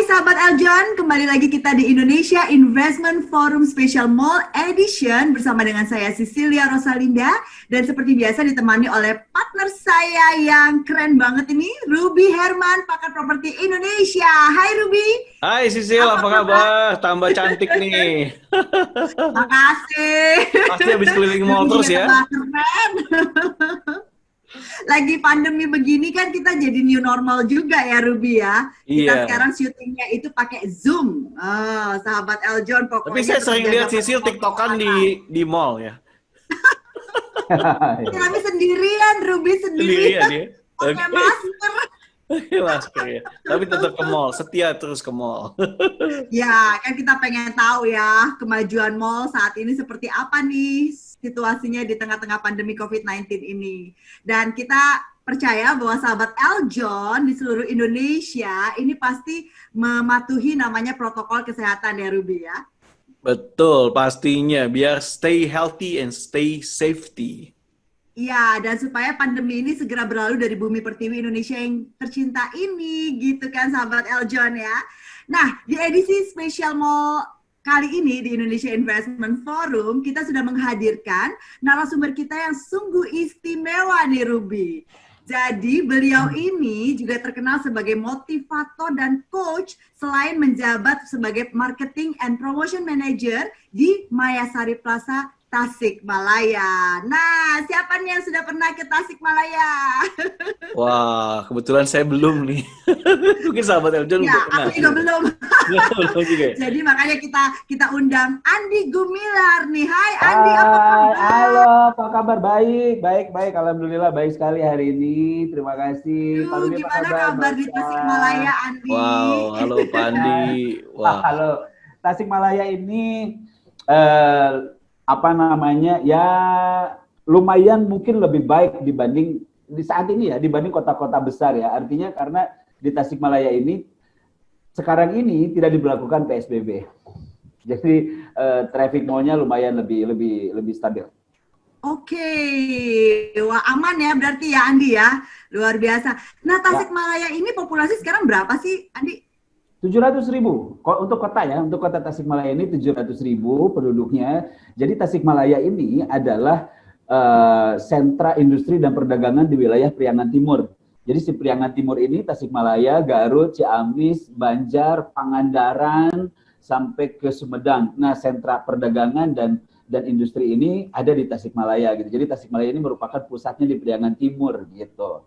sahabat Eljon, kembali lagi kita di Indonesia Investment Forum Special Mall Edition bersama dengan saya Cecilia Rosalinda dan seperti biasa ditemani oleh partner saya yang keren banget ini, Ruby Herman, pakar properti Indonesia. Hai Ruby. Hai Sisil, apa kabar? Tambah cantik nih. Makasih. Pasti habis keliling mall terus ya. Keren. Lagi pandemi begini kan kita jadi new normal juga ya Ruby ya. Kita sekarang syutingnya itu pakai Zoom. Sahabat Eljon pokoknya. Tapi saya sering lihat Sisil TikTokan di mall ya. Kami sendirian, Ruby sendirian. Ya? Pakai masker. Masker ya. Tapi tetap ke mall, setia terus ke mall. Ya, kan kita pengen tahu ya kemajuan mall saat ini seperti apa nih situasinya di tengah-tengah pandemi COVID-19 ini. Dan kita percaya bahwa sahabat Eljon di seluruh Indonesia ini pasti mematuhi namanya protokol kesehatan ya Ruby ya. Betul, pastinya biar stay healthy and stay safety. Iya, dan supaya pandemi ini segera berlalu dari bumi pertiwi Indonesia yang tercinta ini, gitu kan sahabat Eljon ya. Nah, di edisi spesial mall kali ini di Indonesia Investment Forum, kita sudah menghadirkan narasumber kita yang sungguh istimewa nih Ruby. Jadi beliau ini juga terkenal sebagai motivator dan coach selain menjabat sebagai marketing and promotion manager di Mayasari Plaza Tasikmalaya. Nah, siapa nih yang sudah pernah ke Tasikmalaya? Wah, kebetulan saya belum nih. Mungkin sahabat Eljon ya, aku juga belum. Belum juga. Jadi makanya kita undang Andi Gumilar nih. Hai Andi, apa kabar? Halo, apa kabar? Baik. Alhamdulillah baik sekali hari ini. Terima kasih. Pak Ruby, gimana kabar di Tasikmalaya, Andi? Wow, halo Pak Andi. Wah, halo. Tasikmalaya ini ya lumayan mungkin lebih baik dibanding di saat ini ya, dibanding kota-kota besar ya. Artinya karena di Tasikmalaya ini sekarang ini tidak diberlakukan PSBB. Jadi traffic mall-nya lumayan lebih stabil. Oke, wah aman ya berarti ya Andi ya, luar biasa. Nah Tasikmalaya ini populasi sekarang berapa sih Andi? 700.000 untuk kota ya, untuk kota Tasikmalaya ini 700.000 penduduknya. Jadi Tasikmalaya ini adalah sentra industri dan perdagangan di wilayah Priangan Timur. Jadi si Priangan Timur ini Tasikmalaya, Garut, Ciamis, Banjar, Pangandaran sampai ke Sumedang. Nah, sentra perdagangan dan industri ini ada di Tasikmalaya gitu. Jadi Tasikmalaya ini merupakan pusatnya di Priangan Timur gitu.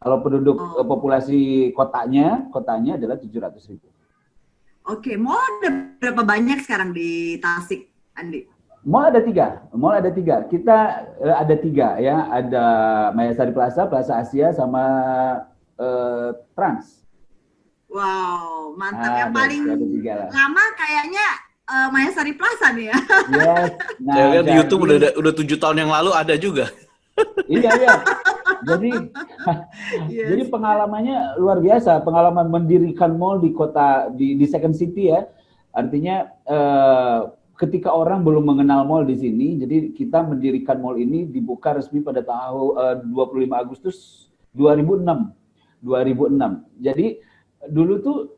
Kalau penduduk populasi kotanya adalah 700.000. Oke, mall ada berapa banyak sekarang di Tasik, Andi? Mall ada tiga. Kita ada tiga ya. Ada Mayasari Plaza, Plaza Asia, sama Trans. Wow, mantap. Yang paling lama kayaknya Mayasari Plaza nih ya. Yes. Nah, saya lihat di YouTube udah 7 tahun yang lalu ada juga. Iya. Jadi pengalamannya luar biasa, pengalaman mendirikan mall di kota di Second City ya. Artinya ketika orang belum mengenal mall di sini, jadi kita mendirikan mall ini dibuka resmi pada tahun 25 Agustus 2006. Jadi dulu tuh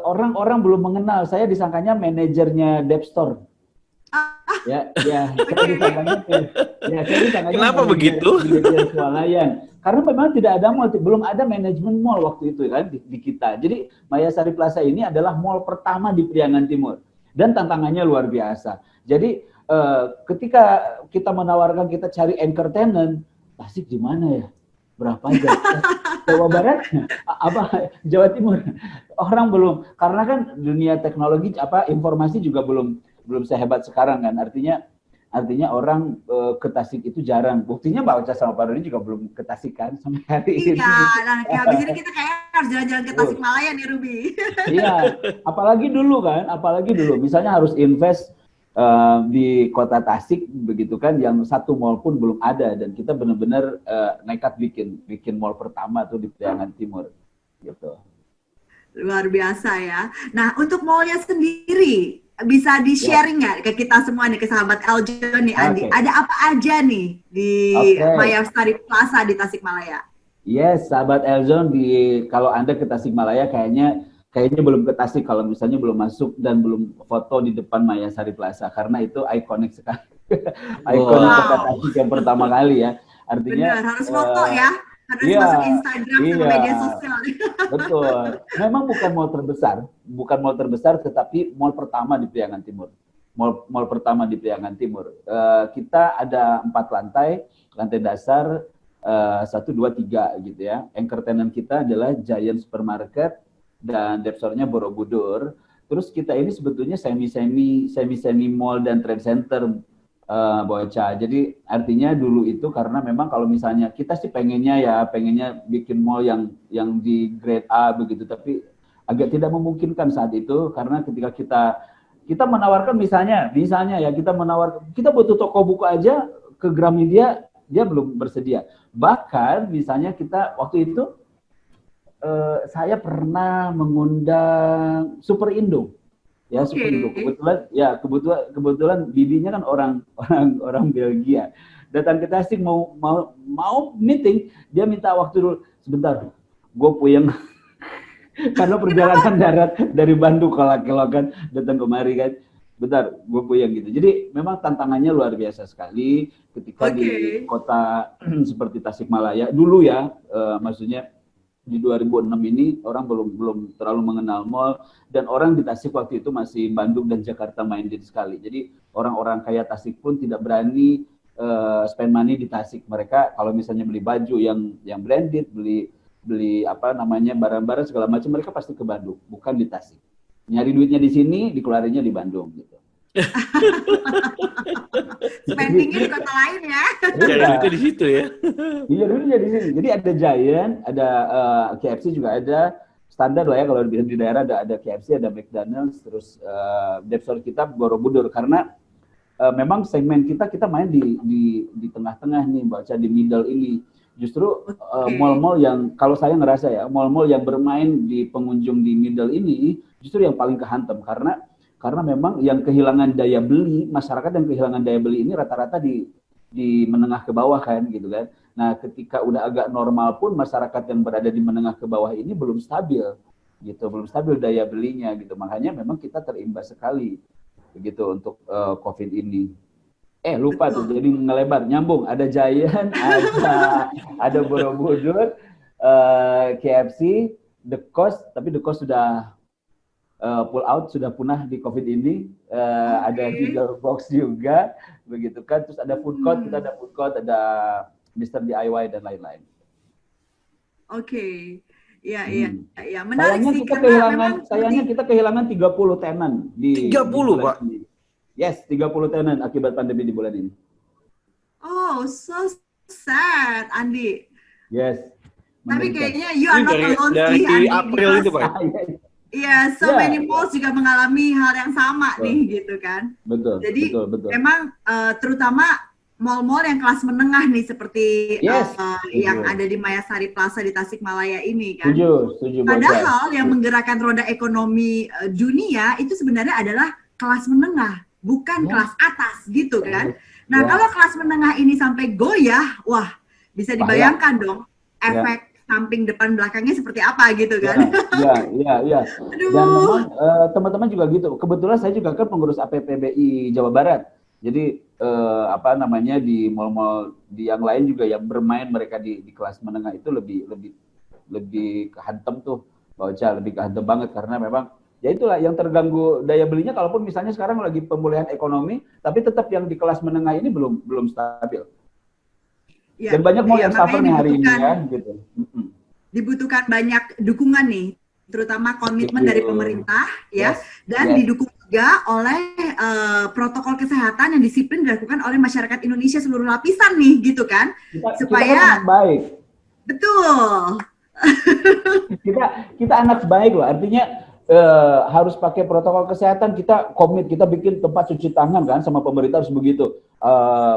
orang-orang belum mengenal, saya disangkanya manajernya Dep Store. Saya disangkanya kenapa begitu? Swalayan. Karena memang tidak ada mall, belum ada manajemen mall waktu itu kan di kita. Jadi Mayasari Plaza ini adalah mall pertama di Priangan Timur dan tantangannya luar biasa. Jadi ketika kita menawarkan kita cari anchor tenant, Tasik di mana ya? Berapa aja? Jawa Barat? Apa Jawa Timur? Orang belum, karena kan dunia teknologi informasi juga belum sehebat sekarang kan. Artinya orang ke Tasik itu jarang. Buktinya Mbak Ocha sama Pak Rudi juga belum ke Tasik kan sampai hari ini. Iya, nah habis ini kita kayak harus jalan-jalan ke Tasikmalaya nih Ruby. Iya, apalagi dulu. Misalnya harus invest di kota Tasik begitu kan, yang satu mall pun belum ada, dan kita benar-benar nekat bikin mall pertama tuh di Priangan Timur gitu. Luar biasa ya. Nah, untuk mallnya sendiri bisa di-sharing nggak ke kita semua nih, ke sahabat Eljon nih Andi? Ada apa aja nih di Mayasari Plaza di Tasikmalaya? Yes, sahabat Eljon, kalau Anda ke Tasikmalaya kayaknya kayaknya belum ke Tasik kalau misalnya belum masuk dan belum foto di depan Mayasari Plaza karena itu ikonik sekali. Ikonik kota Wow. Tasik yang pertama kali ya. Artinya Benar, harus foto ya. Harus iya, masuk Instagram sama iya, media sosial. betul. Memang bukan mall terbesar, tetapi mall pertama di Priangan Timur. Mall pertama di Priangan Timur. Kita ada 4 lantai, lantai dasar 1, 2, 3 gitu ya. Anchor tenant kita adalah Giant Supermarket dan depsornya Borobudur. Terus kita ini sebetulnya semi mall dan trade center. Bocah. Jadi artinya dulu itu karena memang kalau misalnya kita sih pengennya bikin mall yang di grade A begitu, tapi agak tidak memungkinkan saat itu karena ketika kita menawarkan misalnya ya kita butuh toko buku aja ke Gramedia dia belum bersedia. Bahkan misalnya kita waktu itu saya pernah mengundang Super Indo. Ya, Super Indo. Kebetulan bibinya kan orang Belgia. Datang ke Tasik mau meeting, dia minta waktu dulu sebentar. Gue puyeng karena perjalanan darat dari Bandung ke Lakelokan datang kemari kan. Bentar, gue puyeng gitu. Jadi memang tantangannya luar biasa sekali ketika di kota seperti Tasikmalaya dulu ya, maksudnya di 2006 ini orang belum terlalu mengenal mall dan orang di Tasik waktu itu masih Bandung dan Jakarta minded sekali. Jadi orang-orang kaya Tasik pun tidak berani spend money di Tasik. Mereka kalau misalnya beli baju yang branded, beli apa namanya barang-barang segala macam mereka pasti ke Bandung, bukan di Tasik. Nyari duitnya di sini, dikeluarinnya di Bandung gitu. Spendingnya di kota lain ya. Cari duitnya di situ ya. Iya dulunya di sini. Jadi ada Giant, ada KFC juga ada standar lah ya kalau di daerah ada KFC, ada McDonald's, terus depsor kita Borobudur karena memang segmen kita main di tengah-tengah nih, baca di middle ini. Justru mall-mall yang kalau saya ngerasa ya mall-mall yang bermain di pengunjung di middle ini justru yang paling kehantam karena memang yang kehilangan daya beli, masyarakat yang kehilangan daya beli ini rata-rata di menengah ke bawah kan gitu kan. Nah, ketika udah agak normal pun masyarakat yang berada di menengah ke bawah ini belum stabil gitu, belum stabil daya belinya gitu. Makanya memang kita terimbas sekali begitu untuk Covid ini. Lupa tuh jadi ngelebar, nyambung. Ada Giant, ada Borobudur, KFC, The Coast, tapi The Coast sudah pull out, sudah punah di Covid ini. Ada Giggle Box juga, begitu kan. Terus ada food court, kita ada food court, ada Mr. DIY dan lain-lain. Iya, menarik sih sayangnya kita kehilangan 30 tenant di 30, Pak. Ini. Yes, 30 tenant akibat pandemi di bulan ini. Oh, so sad, Andi. Yes. Tapi kayaknya you are not alone sih, dari Andi. April itu, Pak. Iya, many malls juga mengalami hal yang sama nih, gitu kan. Betul. Jadi betul. memang terutama mall-mall yang kelas menengah nih seperti yang ada di Mayasari Plaza di Tasikmalaya ini kan. Setuju. Padahal yang menggerakkan roda ekonomi dunia itu sebenarnya adalah kelas menengah, bukan kelas atas gitu kan. Nah, kalau kelas menengah ini sampai goyah, wah bisa dibayangkan dong efek samping depan belakangnya seperti apa gitu kan. Iya. Dan memang teman-teman juga gitu. Kebetulan saya juga kan pengurus APPBI Jawa Barat. Jadi di mall-mall di yang lain juga yang bermain mereka di kelas menengah itu lebih kehantam tuh, Bauca, lebih kehantam banget karena memang ya itulah yang terganggu daya belinya. Kalaupun misalnya sekarang lagi pemulihan ekonomi, tapi tetap yang di kelas menengah ini belum stabil. Dan banyak mall yang suffer nih hari ini ya, gitu. Dibutuhkan banyak dukungan nih, terutama komitmen dari pemerintah dan didukung juga oleh protokol kesehatan yang disiplin dilakukan oleh masyarakat Indonesia seluruh lapisan nih, gitu kan? Supaya kita baik. Betul. kita anak baik loh, artinya harus pakai protokol kesehatan, kita komit, kita bikin tempat cuci tangan kan sama pemerintah harus begitu,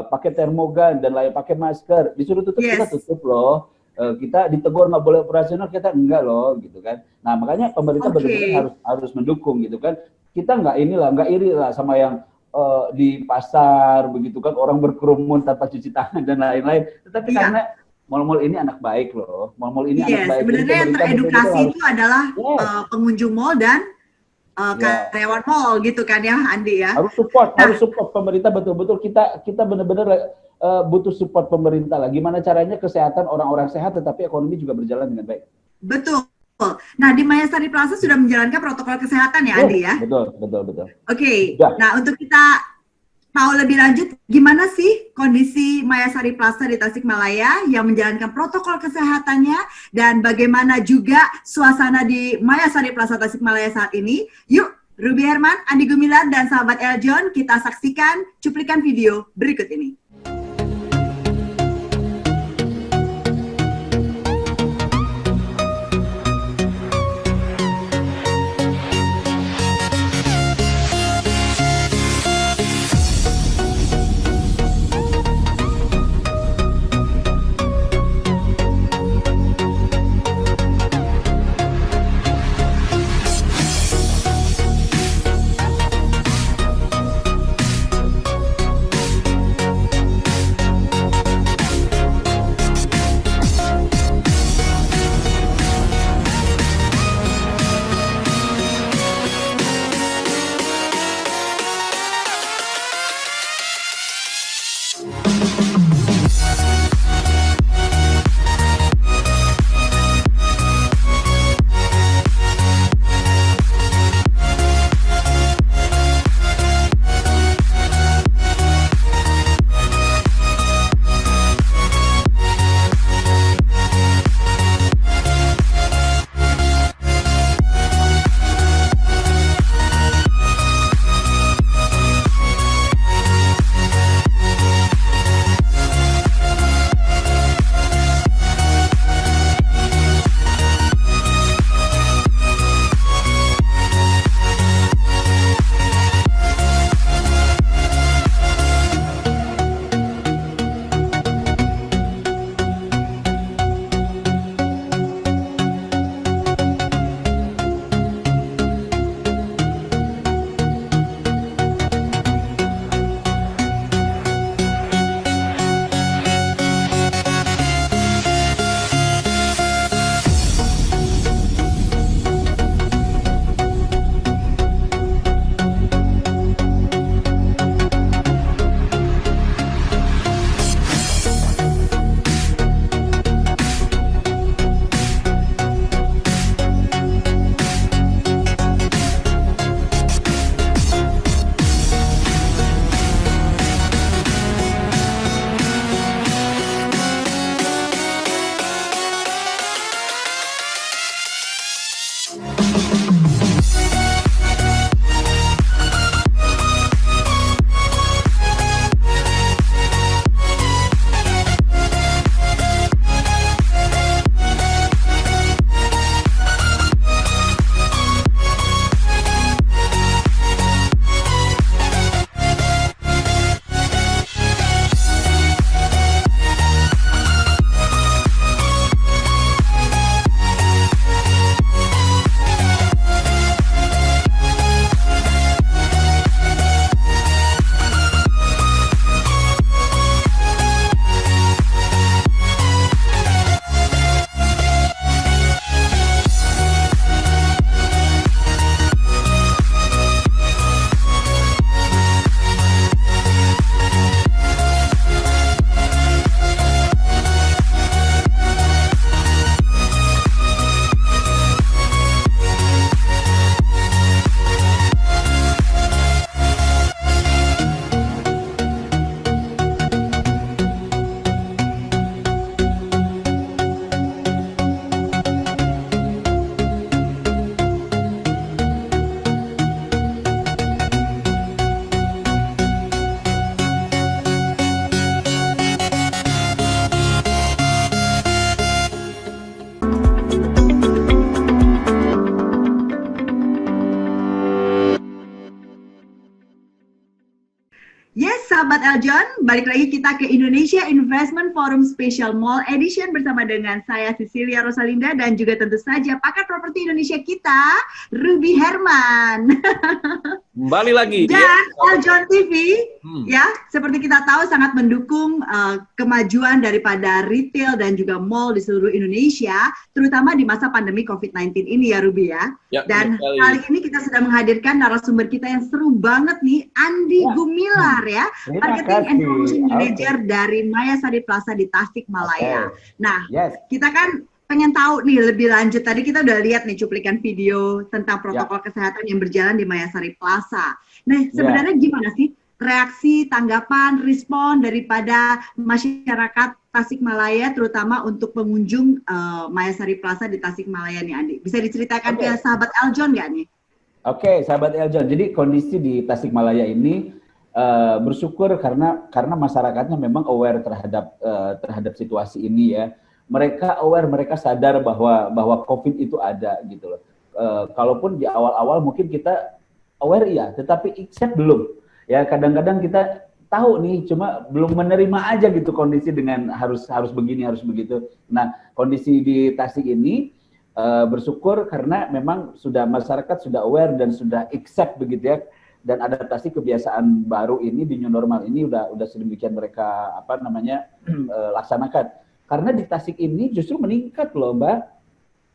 pakai termogan dan lain, pakai masker, disuruh tutup kita tutup loh, kita ditegur nggak boleh operasional kita enggak loh gitu kan. Nah makanya pemerintah benar-benar harus mendukung gitu kan. Kita nggak iri lah sama yang di pasar begitu kan, orang berkerumun tanpa cuci tangan dan lain-lain, tetapi mall-mall ini anak baik loh. Mall-mall ini anak Iya, baik. Jadi sebenarnya yang pemerintah betul-betul teredukasi harus- itu adalah Yes. pengunjung mall dan Ya. karyawan mall gitu kan ya, Andi ya. harus support pemerintah betul-betul, kita benar-benar butuh support pemerintah lah. Gimana caranya kesehatan orang-orang sehat tetapi ekonomi juga berjalan dengan baik. Betul. Nah, di Mayasari Plaza sudah menjalankan protokol kesehatan ya, Andi ya. Betul. Oke. Ya. Nah, untuk kita tahu lebih lanjut gimana sih kondisi Mayasari Plaza di Tasikmalaya yang menjalankan protokol kesehatannya dan bagaimana juga suasana di Mayasari Plaza Tasikmalaya saat ini. Yuk, Ruby Herman, Andi Gumilar, dan sahabat Eljon, kita saksikan cuplikan video berikut ini. Yes, sahabat Eljon, balik lagi kita ke Indonesia Investment Forum Special Mall Edition bersama dengan saya Cecilia Rosalinda dan juga tentu saja pakar properti Indonesia kita, Ruby Herman. Kembali lagi di Dan Eljon TV, Hmm. ya, seperti kita tahu sangat mendukung kemajuan daripada retail dan juga mall di seluruh Indonesia, terutama di masa pandemi COVID-19 ini ya, Ruby ya. Ya, Dan benar sekali. kali ini kita sudah menghadirkan narasumber kita yang seru banget nih, Andi Ya. Gumilar ya, Terima Marketing and kasih. Promotion Manager Oke. dari Maya Sari Plaza di Tasikmalaya. Oke. Nah, Yes. kita kan pengen tahu nih lebih lanjut. Tadi kita udah lihat nih cuplikan video tentang protokol kesehatan yang berjalan di Maya Sari Plaza. Nah, sebenarnya gimana sih reaksi, tanggapan, respon daripada masyarakat Tasikmalaya, terutama untuk pengunjung Maya Sari Plaza di Tasikmalaya nih, Andi? Bisa diceritakan Oke. ke sahabat Eljon nggak nih? Oke, sahabat Eljon. Jadi kondisi di Tasikmalaya ini bersyukur karena masyarakatnya memang aware terhadap situasi ini ya. Mereka aware, mereka sadar bahwa COVID itu ada gitu loh. Kalaupun di awal-awal mungkin kita aware ya, tetapi accept belum. Ya kadang-kadang kita tahu nih, cuma belum menerima aja gitu kondisi dengan harus begini, harus begitu. Nah, kondisi di Tasik ini bersyukur karena memang masyarakat sudah aware dan sudah accept begitu ya, dan adaptasi kebiasaan baru ini di new normal ini udah sedemikian mereka laksanakan. Karena di Tasik ini justru meningkat loh, Mbak.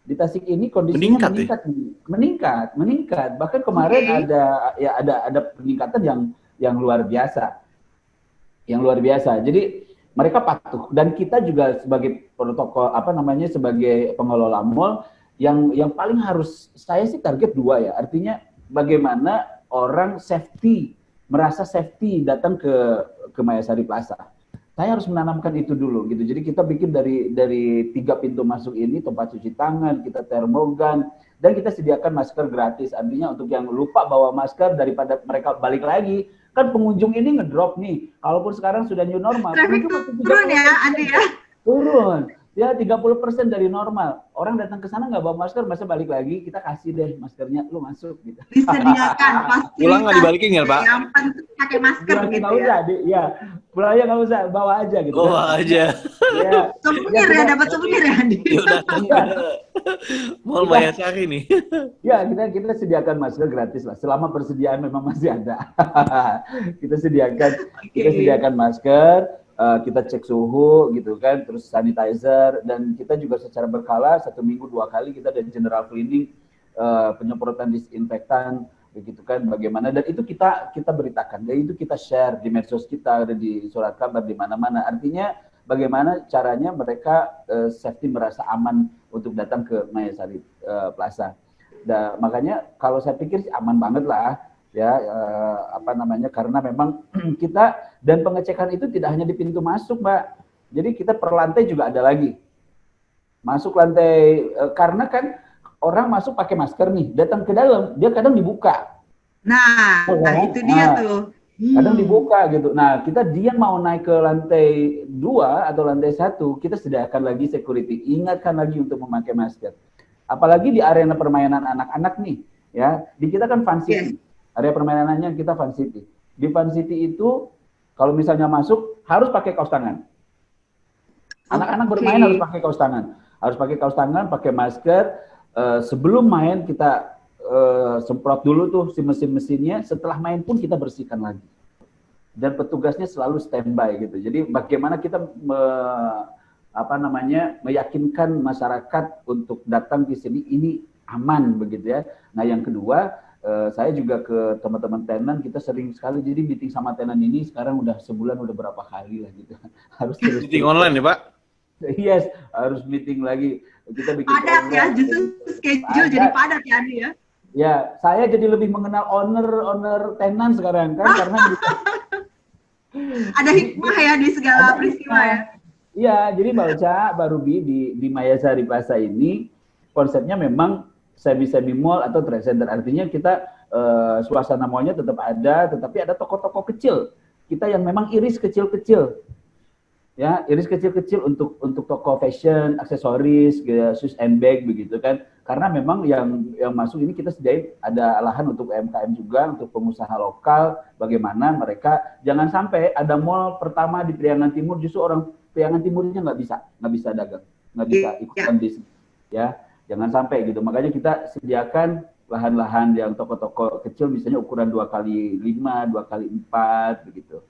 Di Tasik ini kondisinya meningkat. Bahkan kemarin ada peningkatan yang luar biasa. Yang luar biasa. Jadi mereka patuh, dan kita juga sebagai protokol sebagai pengelola mall yang paling harus, saya sih target 2 ya. Artinya bagaimana orang merasa safety datang ke Maya Sari Plaza. Saya harus menanamkan itu dulu gitu. Jadi kita bikin dari 3 pintu masuk ini tempat cuci tangan, kita termogan, dan kita sediakan masker gratis. Artinya untuk yang lupa bawa masker, daripada mereka balik lagi, kan pengunjung ini ngedrop nih. Kalaupun sekarang sudah new normal, Traffic turun ya, Andi ya? Turun. Ya 30% dari normal. Orang datang ke sana nggak bawa masker, masa balik lagi, kita kasih deh maskernya, lu masuk gitu. Disediakan fasilitas. Pulang nggak dibalikin ya, Pak? Yang penting pakai masker Pulangnya gitu nggak ya. usah, ya. Pulangnya nggak usah, bawa aja gitu. Bawa aja. Ya. Souvenir ya, dapat souvenir ya, Andi? Ya udah kan Mall Maya Sari nih. Ya, kita sediakan masker gratis lah. Selama persediaan memang masih ada. kita sediakan masker, kita cek suhu gitu kan, terus sanitizer, dan kita juga secara berkala 1 minggu 2 kali kita ada general cleaning, penyemprotan disinfektan begitu kan, bagaimana, dan itu kita beritakan, dan itu kita share di medsos kita, ada di surat kabar, di mana-mana. Artinya bagaimana caranya mereka safety, merasa aman untuk datang ke Maya Sari Plaza. Dan makanya kalau saya pikir sih aman banget lah ya, karena memang kita, dan pengecekan itu tidak hanya di pintu masuk, Mbak. Jadi kita per lantai juga ada lagi. Masuk lantai, karena kan orang masuk pakai masker nih, datang ke dalam, dia kadang dibuka. Nah itu dia tuh. Kadang dibuka gitu. Nah, dia mau naik ke lantai 2 atau lantai 1, kita sediakan lagi security. Ingatkan lagi untuk memakai masker. Apalagi di arena permainan anak-anak nih, ya. Di kita kan Fun City. Area permainannya kita Fun City. Di Fun City itu kalau misalnya masuk harus pakai kaos tangan. Anak-anak bermain harus pakai kaos tangan. Harus pakai kaos tangan, pakai masker. Sebelum main kita semprot dulu tuh si mesin-mesinnya. Setelah main pun kita bersihkan lagi. Dan petugasnya selalu standby gitu. Jadi bagaimana kita meyakinkan masyarakat untuk datang di sini ini aman begitu ya. Nah, yang kedua, saya juga ke teman-teman tenan, kita sering sekali jadi meeting sama tenan ini sekarang udah sebulan udah berapa kali lah gitu. Harus terus Meeting online ya, Pak? Yes, harus meeting lagi. Kita bikin padat ya, justru schedule jadi padat ya, Andi ya. Ya, saya jadi lebih mengenal owner tenan sekarang kan, karena ada hikmah ya di segala peristiwa ya. Iya, jadi Mbak Uca, Mbak Ruby, di Maya Sari Plaza ini konsepnya memang semi mall atau trade center. Artinya kita suasana mallnya tetap ada, tetapi ada toko-toko kecil. Kita yang memang iris kecil-kecil. Ya, iris kecil-kecil untuk toko fashion, aksesoris, shoes and bag begitu kan. Karena memang yang masuk ini kita sediain ada lahan untuk UMKM juga, untuk pengusaha lokal, bagaimana mereka jangan sampai ada mall pertama di Priangan Timur justru orang Priangan Timurnya nggak bisa dagang, nggak bisa ikutan bisnis. Ya, jangan sampai gitu. Makanya kita sediakan lahan-lahan yang toko-toko kecil misalnya ukuran 2x5, 2x4 begitu.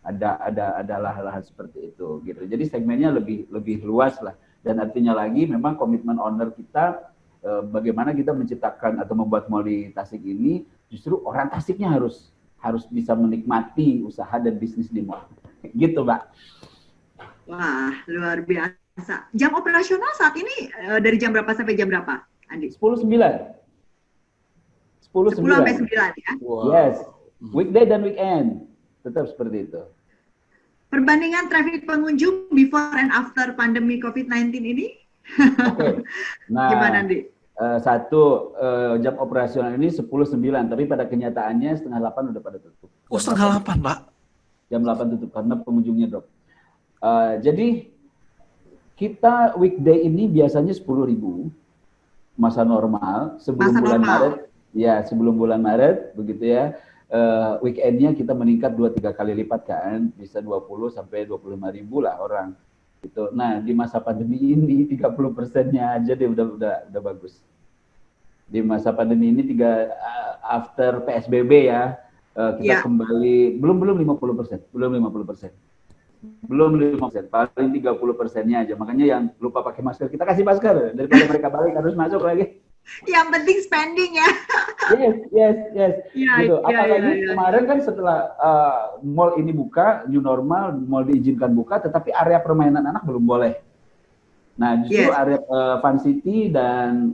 Ada lahan-lahan seperti itu gitu. Jadi segmennya lebih luas lah. Dan artinya lagi memang komitmen owner kita bagaimana kita menciptakan atau membuat mall di Tasik ini justru orang Tasiknya harus bisa menikmati usaha dan bisnis di mall. Gitu, Mbak. Wah, luar biasa. Jam operasional saat ini dari jam berapa sampai jam berapa, Andi? 10.9. 10 sampai 9 ya? Wow. Yes. Weekday dan weekend. Tetap seperti itu. Perbandingan traffic pengunjung before and after pandemi COVID-19 ini? Oke. Nah, gimana, Andi? Jam operasional ini 10.9, tapi pada kenyataannya 7:30 udah pada tutup. Oh, 7:30, Pak. Jam 8 tutup karena pengunjungnya drop. Jadi kita weekday ini biasanya 10.000 masa normal sebelum Masa bulan normal. Maret. Ya, sebelum bulan Maret begitu ya. Weekendnya kita meningkat 2-3 kali lipat kan, bisa 20 sampai 25.000 lah orang. Gitu. Nah, di masa pandemi ini 30%-nya aja dia udah bagus. Di masa pandemi ini after PSBB ya, kita kembali belum 50%, belum 50%. Belum 50%, paling 30%-nya aja. Makanya yang lupa pakai masker, kita kasih masker daripada mereka balik harus masuk lagi. Yang penting spending ya. Yes. Iya, Gitu. iya, Apalagi iya. kemarin kan setelah mall ini buka, new normal, mall diizinkan buka, tetapi area permainan anak belum boleh. Nah, justru Yes. area Fun City dan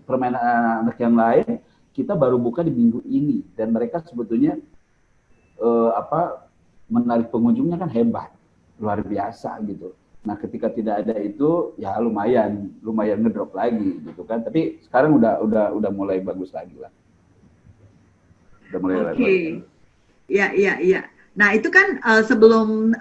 permainan anak yang lain kita baru buka di minggu ini dan mereka sebetulnya menarik pengunjungnya kan hebat, luar biasa gitu. Nah, ketika tidak ada itu ya lumayan ngedrop lagi gitu kan. Tapi sekarang udah mulai bagus lagi lah. Udah mulai bagus. Oke. Iya. Nah, itu kan sebelum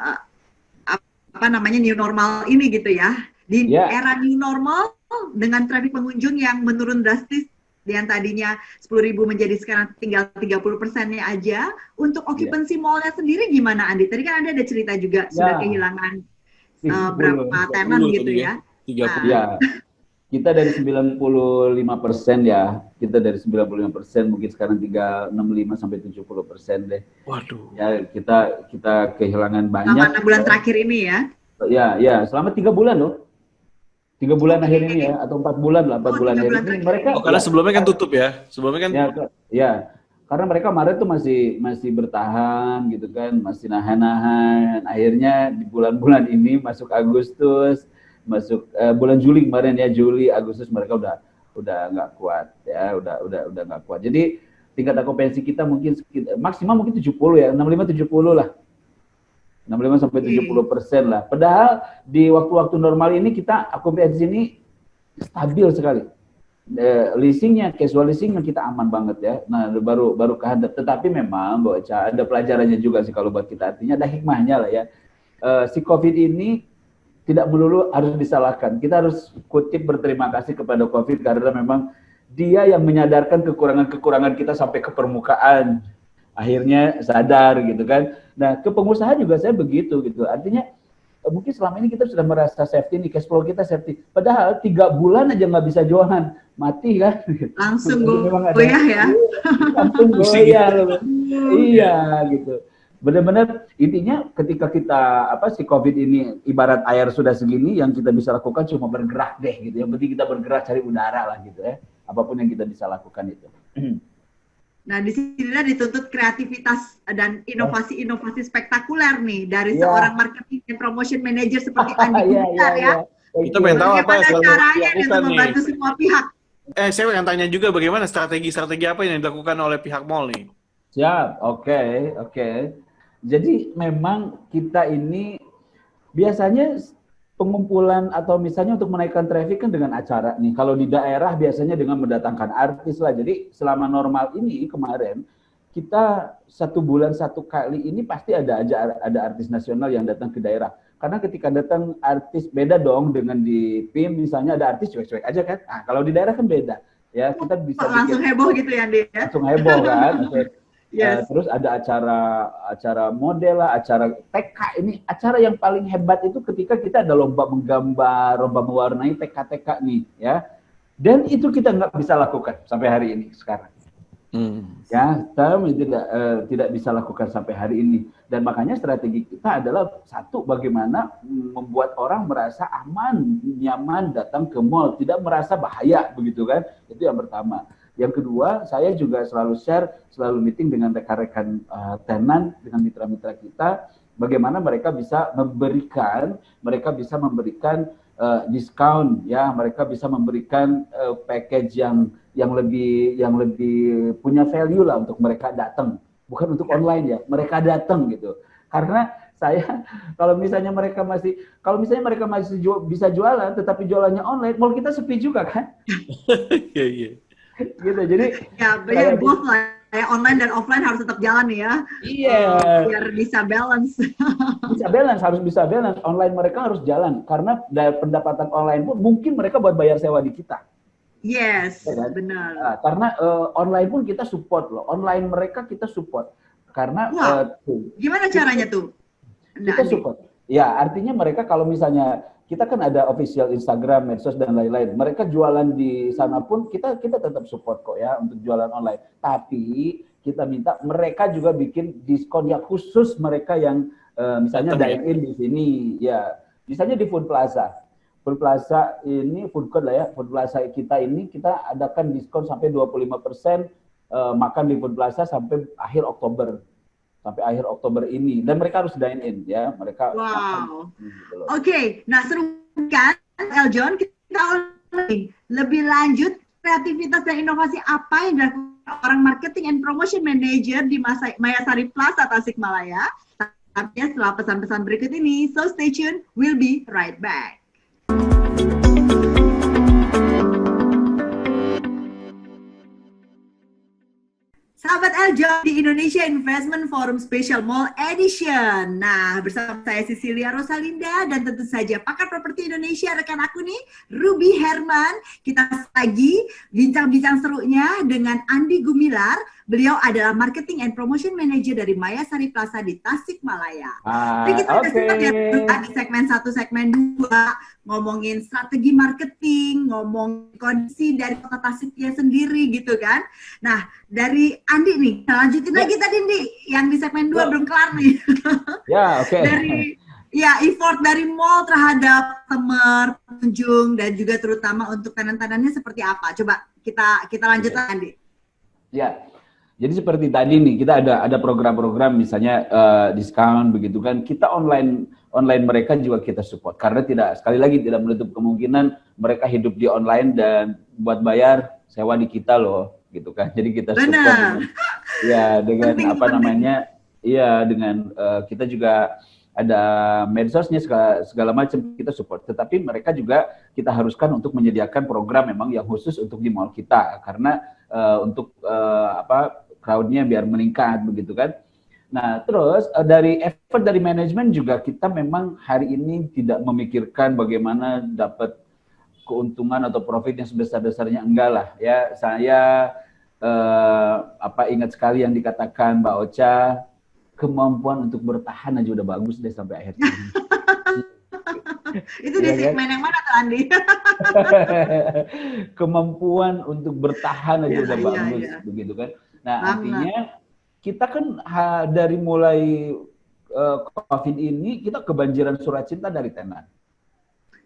new normal ini gitu ya. Di era new normal dengan traffic pengunjung yang menurun drastis yang tadinya 10.000 menjadi sekarang tinggal 30%-nya aja. Untuk occupancy mall-nya sendiri gimana, Andi? Tadi kan Anda ada cerita juga sudah kehilangan berapa tenan gitu ya. 30. Ya, kita dari 95% ya. Kita dari 95%, mungkin sekarang tinggal 65 sampai 70% deh. Waduh. Ya, kita kehilangan banyak. Selama 6 bulan terakhir ini ya. Ya, selama 3 bulan loh. 3 bulan akhir ini ya, atau 4 bulan lah, 4 bulan akhir ini mereka. Karena sebelumnya kan tutup ya. Sebelumnya kan. Ya. Karena mereka Maret tuh masih bertahan gitu kan, masih nahan-nahan. Akhirnya di bulan-bulan ini masuk Agustus, masuk bulan Juli kemarin ya, Juli, Agustus mereka udah nggak kuat ya, udah nggak kuat. Jadi tingkat okupansi kita mungkin maksimal mungkin 70 ya, 65-70 lah. 65 sampai 70% lah. Padahal di waktu-waktu normal ini kita okupansi ini stabil sekali. Leasingnya, casual leasingnya kita aman banget ya. Nah, baru kehandap. Tetapi memang Mbak Ocha, ada pelajarannya juga sih kalau buat kita. Artinya ada hikmahnya lah ya. Si COVID ini tidak melulu harus disalahkan. Kita harus kutip berterima kasih kepada COVID karena memang dia yang menyadarkan kekurangan-kekurangan kita sampai ke permukaan. Akhirnya sadar gitu kan. Nah, ke pengusaha juga saya begitu gitu. Artinya mungkin selama ini kita sudah merasa safety nih, cash flow kita safety. Padahal 3 bulan aja nggak bisa jualan, mati kan? Langsung goyah ya. Langsung goyah. Iya gitu. Benar-benar intinya ketika kita si COVID ini ibarat air sudah segini, yang kita bisa lakukan cuma bergerak deh gitu. Yang penting kita bergerak cari udara lah gitu ya. Apapun yang kita bisa lakukan itu. Nah, di sinilah dituntut kreativitas dan inovasi-inovasi spektakuler nih dari seorang marketing dan promotion manager seperti Andi Gumilar ya. Kita pengen tahu apa yang caranya untuk membantu semua pihak. Saya pengen tanya juga bagaimana strategi apa yang dilakukan oleh pihak mall nih? Siap, oke. Jadi memang kita ini biasanya pengumpulan atau misalnya untuk menaikkan traffic kan dengan acara nih. Kalau di daerah biasanya dengan mendatangkan artis lah. Jadi selama normal ini kemarin kita 1 bulan 1 kali ini pasti ada artis nasional yang datang ke daerah. Karena ketika datang artis beda dong dengan di PIM misalnya ada artis cuek-cuek aja kan. Nah, kalau di daerah kan beda. Ya, kita bisa langsung heboh gitu ya, Andi ya. Langsung heboh kan. Yes. Terus ada acara model lah, acara TK. Ini acara yang paling hebat itu ketika kita ada lomba menggambar, lomba mewarnai TK-TK nih, ya. Dan itu kita nggak bisa lakukan sampai hari ini sekarang. Ya, kami tidak bisa lakukan sampai hari ini. Dan makanya strategi kita adalah satu, bagaimana membuat orang merasa aman, nyaman datang ke mall, tidak merasa bahaya, begitu kan? Itu yang pertama. Yang kedua, saya juga selalu share, selalu meeting dengan rekan-rekan tenan, dengan mitra-mitra kita, bagaimana mereka bisa memberikan diskon, ya, mereka bisa memberikan package yang lebih punya value lah untuk mereka datang, bukan untuk online ya, mereka datang gitu. Karena saya kalau misalnya mereka masih bisa jualan, tetapi jualannya online, mall kita sepi juga kan? Iya, iya. Gitu. Jadi ya both lah ya, online dan offline harus tetap jalan ya. Iya. Biar bisa balance. Harus bisa balance. Online mereka harus jalan karena dari pendapatan online pun mungkin mereka buat bayar sewa di kita. Yes, Ya kan? benar. Nah, karena online pun kita support loh. Online mereka kita support. Karena gimana caranya tuh? Kita support. Ya, artinya mereka kalau misalnya kita kan ada official Instagram, medsos dan lain-lain. Mereka jualan di sana pun kita tetap support kok ya untuk jualan online. Tapi kita minta mereka juga bikin diskon yang khusus mereka yang misalnya dine-in di sini, ya. Misalnya di Food Plaza. Food Plaza ini food court lah ya. Food Plaza kita ini kita adakan diskon sampai 25% makan di Food Plaza sampai akhir Oktober. Sampai akhir Oktober ini, dan mereka harus dine in ya, mereka. Wow. Gitu. Oke, nah seru kan, Eljon, kita lebih lanjut kreativitas dan inovasi apa yang dilakukan orang marketing and promotion manager di Mayasari Plaza Tasikmalaya. Tapi setelah pesan-pesan berikut ini, so stay tuned, we'll be right back. Sahabat Eljon di Indonesia Investment Forum Special Mall Edition. Nah, bersama saya Cecilia Rosalinda dan tentu saja pakar properti Indonesia, rekan aku nih, Ruby Herman. Kita lagi bincang-bincang serunya dengan Andi Gumilar. Beliau adalah Marketing and Promotion Manager dari Mayasari Plaza di Tasikmalaya. Jadi kita di segmen 1, segmen 2 ngomongin strategi marketing, ngomong kondisi dari kota Tasiknya sendiri gitu kan. Nah, dari Andi nih, lanjutin lagi tadi Andi, yang di segmen 2 belum kelar nih. Ya, oke. Effort dari mall terhadap customer, pengunjung, dan juga terutama untuk tenan-tenannya seperti apa? Coba kita lanjutkan Andi. Ya. Jadi seperti tadi nih, kita ada program-program misalnya diskon begitu kan. Kita online mereka juga kita support karena sekali lagi tidak menutup kemungkinan mereka hidup di online dan buat bayar sewa di kita loh, gitu kan. Jadi kita support dengan dengan kita juga ada medsosnya segala macam kita support. Tetapi mereka juga kita haruskan untuk menyediakan program memang yang khusus untuk di mall kita karena untuk crowd-nya biar meningkat begitu kan. Nah, terus dari effort dari manajemen juga kita memang hari ini tidak memikirkan bagaimana dapat keuntungan atau profit yang sebesar-besarnya, enggak lah ya. Saya ingat sekali yang dikatakan Mbak Ocha, kemampuan untuk bertahan aja udah bagus deh sampai akhir tahun. Itu di segmen yang mana tuh Andi? Kemampuan untuk bertahan aja udah bagus begitu kan. Nah, artinya kita kan dari mulai COVID ini kita kebanjiran surat cinta dari tenan.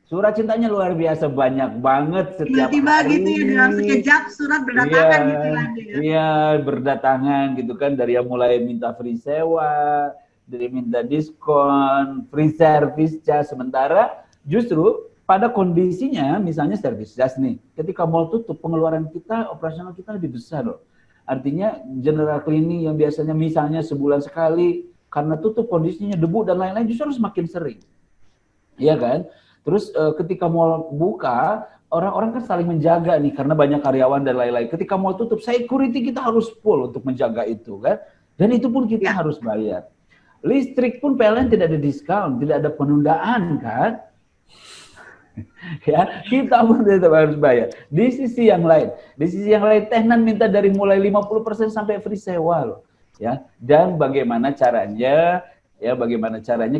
Surat cintanya luar biasa, banyak banget setiap tiba-tiba hari. Gitu ya, dalam sekejap surat berdatangan gitu kan. Iya, berdatangan gitu kan, dari yang mulai minta free sewa, dari minta diskon, free service charge. Sementara justru pada kondisinya misalnya service charge nih, ketika mall tutup pengeluaran kita, operasional kita lebih besar loh. Artinya general cleaning yang biasanya misalnya sebulan sekali, karena tutup kondisinya debu dan lain-lain justru harus makin sering. Iya kan? Terus ketika mall buka, orang-orang kan saling menjaga nih karena banyak karyawan dan lain-lain. Ketika mall tutup, security kita harus full untuk menjaga itu kan. Dan itu pun kita harus bayar. Listrik pun PLN tidak ada diskon, tidak ada penundaan kan. Ya, kita pun tetap harus bayar. Di sisi yang lain, tenan minta dari mulai 50% sampai free sewa loh. Ya, dan bagaimana caranya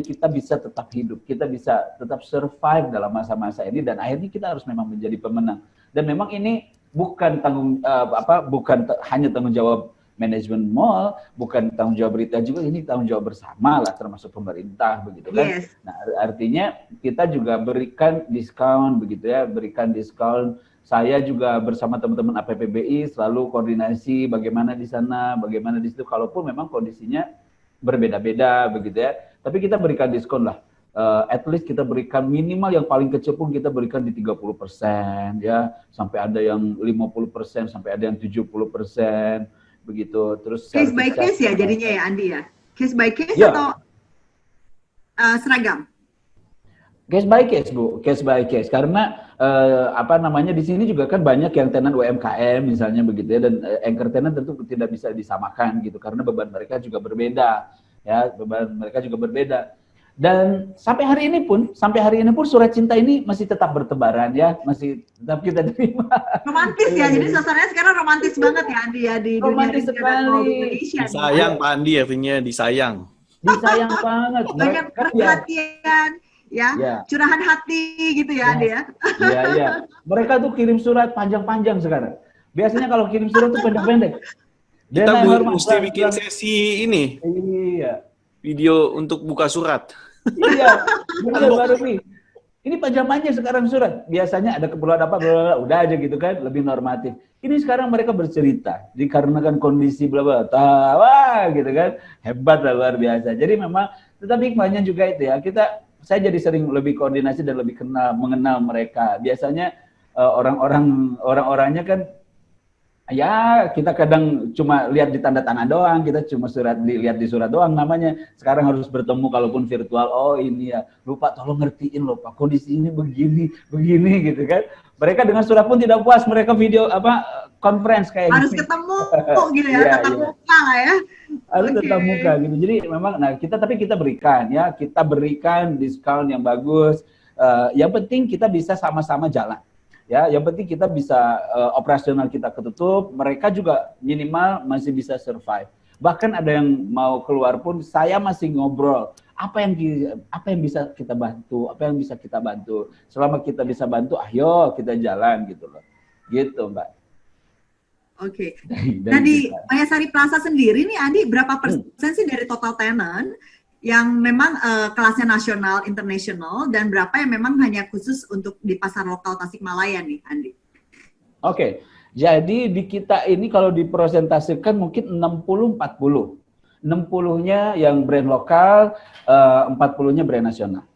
kita bisa tetap hidup, kita bisa tetap survive dalam masa-masa ini, dan akhirnya kita harus memang menjadi pemenang. Dan memang ini bukan hanya tanggung jawab manajemen mall, bukan tanggung jawab berita juga, ini tanggung jawab bersama lah, termasuk pemerintah begitu kan. Yes. Nah, artinya kita juga berikan diskon begitu ya, berikan diskon. Saya juga bersama teman-teman APPBI selalu koordinasi bagaimana di sana, bagaimana di situ, kalaupun memang kondisinya berbeda-beda begitu ya. Tapi kita berikan diskon lah. At least kita berikan minimal yang paling kecil pun kita berikan di 30% ya, sampai ada yang 50%, sampai ada yang 70%. Begitu. Terus case by case ya jadinya ya Andi ya, case by case ya. Atau seragam? Case by case Bu, case by case, karena di sini juga kan banyak yang tenan UMKM misalnya begitu ya, dan anchor tenant tentu tidak bisa disamakan gitu karena beban mereka juga berbeda ya, dan sampai hari ini pun surat cinta ini masih tetap bertebaran ya, masih tetap kita terima. Romantis ya, jadi suasananya sekarang romantis banget ya Andi ya di romantis dunia sekali. Indonesia. Disayang Pak Andi, artinya disayang. Disayang banget. Banyak perhatian ya, curahan hati gitu ya Andi ya. Iya. Mereka tuh kirim surat panjang-panjang sekarang. Biasanya kalau kirim surat tuh pendek-pendek. Kita mesti bikin sesi ini. Iya. Video untuk buka surat. Iya, baru nih. Ini panjang-panjang sekarang surat. Biasanya ada keperluan apa, udah aja gitu kan, lebih normatif. Ini sekarang mereka bercerita, dikarenakan kondisi bla bla, tawa gitu kan, hebat lah, luar biasa. Jadi memang, tetapi hikmahnya juga itu ya, saya jadi sering lebih koordinasi dan lebih mengenal mereka. Biasanya orang-orangnya kan, ya kita kadang cuma lihat di tanda tangan doang, kita cuma lihat di surat doang namanya. Sekarang harus bertemu kalaupun virtual, oh ini ya, lupa tolong ngertiin loh Pak, kondisi ini begini gitu kan. Mereka dengan surat pun tidak puas, mereka video conference kayak harus gini. Ketemu gitu ya, tatap muka lah ya. Harus tatap muka gitu. Jadi memang kita berikan diskon yang bagus. Yang penting kita bisa sama-sama jalan. Ya, yang penting kita bisa operasional kita ketutup, mereka juga minimal masih bisa survive. Bahkan ada yang mau keluar pun saya masih ngobrol, apa yang bisa kita bantu, Selama kita bisa bantu, ayo kita jalan gitu loh. Gitu, Mbak. Oke. Nah di Mayasari Plaza sendiri nih Andi, berapa persen sih dari total tenant yang memang kelasnya nasional, internasional, dan berapa yang memang hanya khusus untuk di pasar lokal Tasikmalaya nih, Andi? Oke, jadi di kita ini kalau dipresentasikan mungkin 60-40. 60-nya yang brand lokal, 40-nya brand nasional.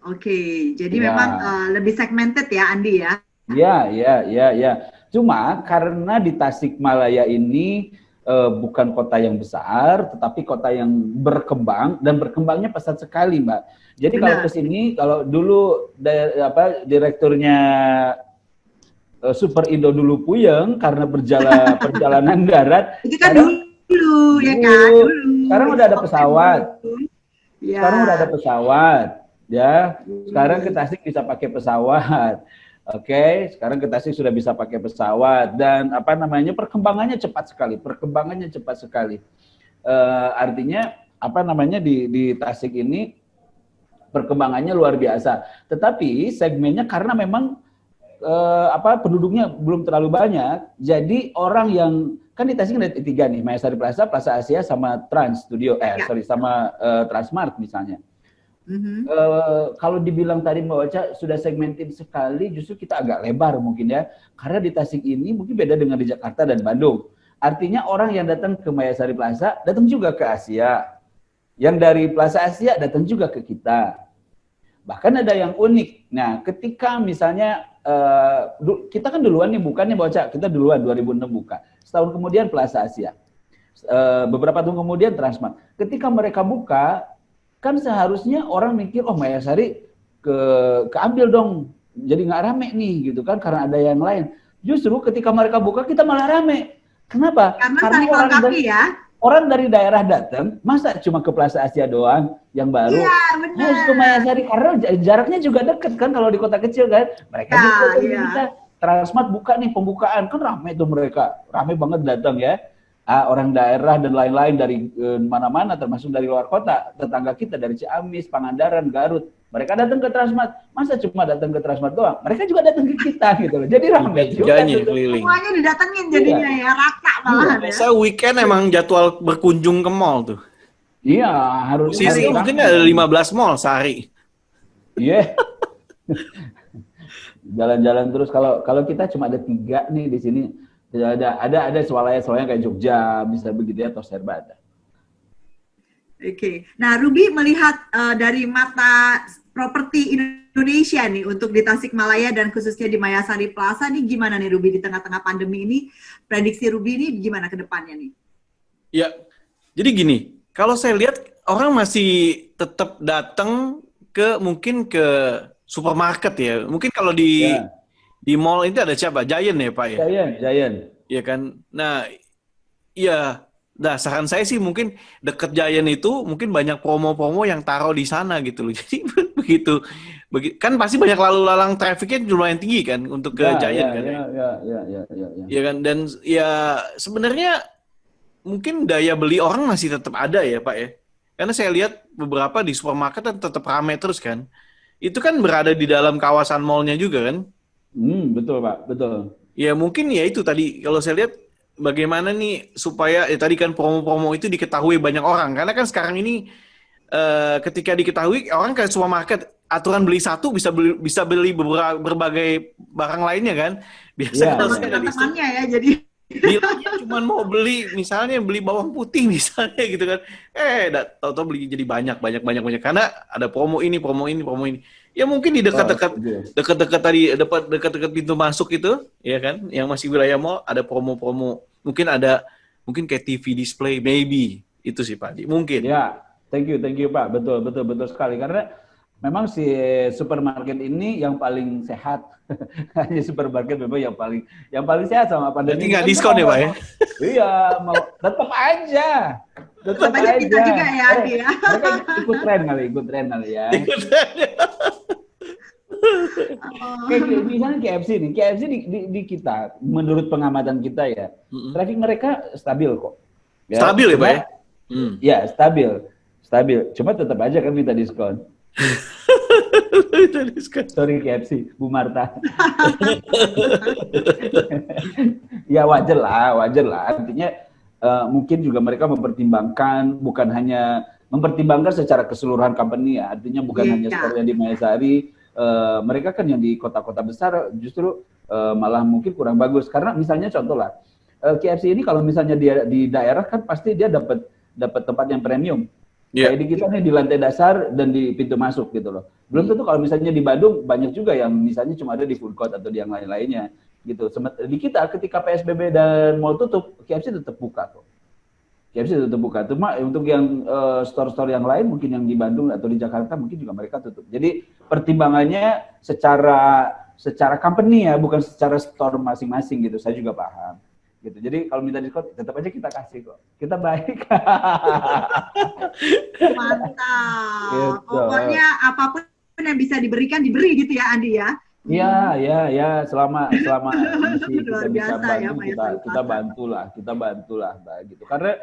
Oke, jadi memang lebih segmented ya, Andi ya? Ya. Cuma karena di Tasikmalaya ini bukan kota yang besar, tetapi kota yang berkembang, dan berkembangnya pesat sekali, Mbak. Jadi kalau ke sini, kalau dulu direkturnya Super Indo dulu puyeng karena perjalanan darat. Itu kan dulu, ya kan? Dulu. Sekarang udah ada pesawat. Ya. Sekarang udah ada pesawat, ya. Sekarang ke Tasik bisa pakai pesawat. Oke, sekarang ke Tasik sudah bisa pakai pesawat, dan perkembangannya cepat sekali. Artinya di Tasik ini perkembangannya luar biasa. Tetapi segmennya karena memang penduduknya belum terlalu banyak, jadi orang yang kan di Tasik ada 3 nih, Mayasari Plaza, Plaza Asia, sama Trans Studio, sama Transmart misalnya. Kalau dibilang tadi Mbak Ocha sudah segmented sekali, justru kita agak lebar mungkin ya, karena di Tasik ini mungkin beda dengan di Jakarta dan Bandung. Artinya orang yang datang ke Mayasari Plaza datang juga ke Asia, yang dari Plaza Asia datang juga ke kita. Bahkan ada yang unik. Nah, ketika misalnya kita kan duluan nih, bukannya Mbak Ocha, kita duluan 2006 buka. Setahun kemudian Plaza Asia, beberapa tahun kemudian Transmart. Ketika mereka buka, kan seharusnya orang mikir, oh Mayasari keambil dong, jadi nggak rame nih gitu kan, karena ada yang lain. Justru ketika mereka buka, kita malah rame. Kenapa? Karena orang dari daerah datang, masa cuma ke Plaza Asia doang yang baru? Iya, benar. Harus ke Mayasari, karena jaraknya juga deket kan kalau di kota kecil kan. Mereka juga kita Transmart buka nih, pembukaan, kan rame tuh mereka, rame banget datang ya. orang daerah dan lain-lain dari mana-mana, termasuk dari luar kota, tetangga kita dari Ciamis, Pangandaran, Garut, mereka datang ke Transmart. Masa cuma datang ke Transmart doang? Mereka juga datang ke kita gitu loh. Jadi ramai juga. Keliling. Semuanya didatengin jadinya ya, rata malahan ya. Biasa weekend emang jadwal berkunjung ke mall tuh. Iya, harus. Sisi mungkin ada 15 mall sehari. Iya. Jalan-jalan terus. Kalau kita cuma ada 3 nih di sini. Ada swalaya-swalaya kayak Jogja, bisa begitu ya, atau Serba ada. Oke. Nah, Ruby melihat dari mata properti Indonesia nih untuk di Tasikmalaya dan khususnya di Mayasari Plaza nih gimana nih Ruby di tengah-tengah pandemi ini? Prediksi Ruby ini gimana ke depannya nih? Ya, jadi gini, kalau saya lihat orang masih tetap datang mungkin ke supermarket ya. Mungkin kalau di mall itu ada siapa? Giant ya Pak ya? Giant. Iya kan? Nah, iya. Nah, saran saya sih mungkin deket Giant itu mungkin banyak promo-promo yang taruh di sana gitu loh. Jadi begitu kan pasti banyak lalu lalang trafficnya lumayan tinggi kan untuk ke Giant kan. Iya kan? Dan ya sebenarnya mungkin daya beli orang masih tetap ada ya Pak ya. Karena saya lihat beberapa di supermarket tetap ramai terus kan. Itu kan berada di dalam kawasan mallnya juga kan. Betul Pak, betul. Ya mungkin ya itu tadi kalau saya lihat bagaimana nih supaya tadi kan promo-promo itu diketahui banyak orang karena kan sekarang ini ketika diketahui orang ke supermarket aturan beli satu bisa beli berbagai barang lainnya kan biasa kalau saya ada di teman-temannya ya jadi bilangnya cuma mau beli misalnya beli bawang putih misalnya gitu kan tahu-tahu beli jadi banyak karena ada promo ini ya mungkin di dekat-dekat tadi dekat-dekat pintu masuk itu ya kan yang masih wilayah mall ada promo-promo mungkin kayak TV display maybe itu sih Pak mungkin ya thank you Pak betul sekali karena memang si supermarket ini yang paling sehat. Hanya supermarket memang yang paling sehat sama pandemi. Jadi nggak diskon ya Pak ya? Iya, mau tetap aja. Tetap aja kita juga ya Adi ya. Mereka ikut tren kali ya. Kayak misalnya KFC nih, di kita, menurut pengamatan kita ya, traffic mereka stabil kok. Ya, stabil ya Pak ya? Ya stabil. Cuma tetap aja kan minta diskon. Sorry KFC, Bu Marta. Ya wajar lah. Artinya mungkin juga mereka mempertimbangkan bukan hanya mempertimbangkan secara keseluruhan company ya. Artinya bukan hanya store yang di Mayasari. Mereka kan yang di kota-kota besar justru malah mungkin kurang bagus. Karena misalnya contoh lah, KFC ini kalau misalnya dia di daerah kan pasti dia dapat tempat yang premium. Kayak di kita nih di lantai dasar dan di pintu masuk gitu loh. Belum tentu kalau misalnya di Bandung banyak juga yang misalnya cuma ada di food court atau di yang lain-lainnya gitu. Di kita ketika PSBB dan mall tutup, KFC tetap buka kok. Cuma untuk yang store-store yang lain mungkin yang di Bandung atau di Jakarta mungkin juga mereka tutup. Jadi pertimbangannya secara company ya, bukan secara store masing-masing gitu. Saya juga paham. Gitu. Jadi kalau minta diskon tetap aja kita kasih kok. Kita baik. Mantap. Gitu. Pokoknya apapun yang bisa diberikan diberi gitu ya Andi ya. Ya, selama masih kita bisa bantu ya, kita bantulah gitu. Karena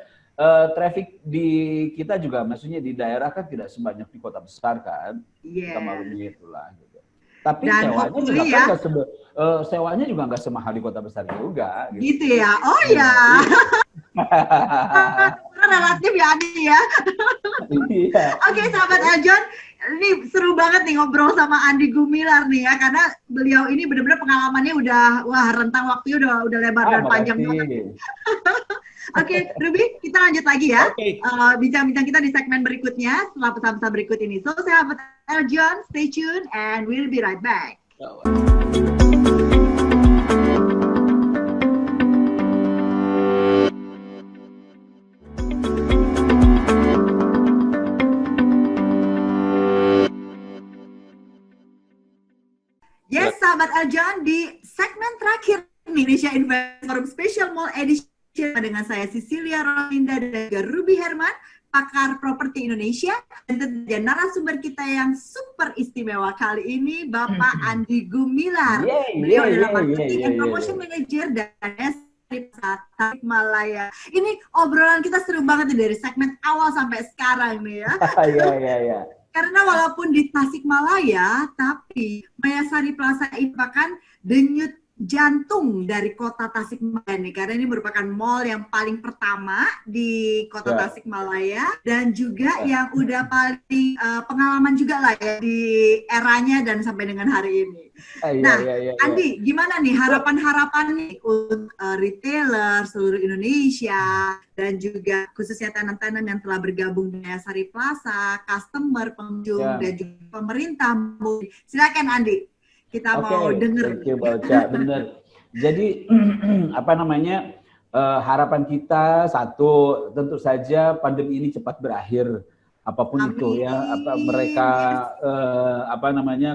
traffic di kita juga maksudnya di daerah kan tidak sebanyak di kota besar kan. Kita maklumi itulah gitu. Tapi sewanya juga nggak semahal di kota besar juga. Gitu ya? Oh ya. Relatif ya Adi ya. Iya. Oke, sahabat Eljon, ini seru banget nih ngobrol sama Andi Gumilar nih ya, karena beliau ini benar-benar pengalamannya rentang waktunya udah lebar dan panjang banget. Oke, Ruby, kita lanjut lagi ya. Bincang-bincang kita di segmen berikutnya setelah pesan-pesan berikut ini. So, sahabat Eljon, stay tuned and we'll be right back. Yes, sahabat Eljon, di segmen terakhir Indonesia Invest Forum Special Mall Edition dengan saya Cecilia Rolinda dan juga Ruby Herman, pakar properti Indonesia, dan tentunya narasumber kita yang super istimewa kali ini, Bapak Andi Gumilar. Beliau adalah Marketing and Promotion Manager dan Tasikmalaya. Ini obrolan kita seru banget nih dari segmen awal sampai sekarang nih ya. Iya. Karena walaupun di Tasikmalaya, tapi Mayasari Plaza ini merupakan denyut jantung dari kota Tasikmalaya nih. Karena ini merupakan mall yang paling pertama di kota Tasikmalaya dan juga yang udah paling pengalaman juga lah ya di eranya dan sampai dengan hari ini. Andi, gimana nih harapan-harapan nih untuk retailer seluruh Indonesia dan juga khususnya tenan-tenan yang telah bergabung di Mayasari Plaza, customer, pengunjung dan juga pemerintah. Silakan Andi, kita mau dengar. Thank you, Baca. Benar. Jadi harapan kita satu, tentu saja pandemi ini cepat berakhir. Apapun itu ya,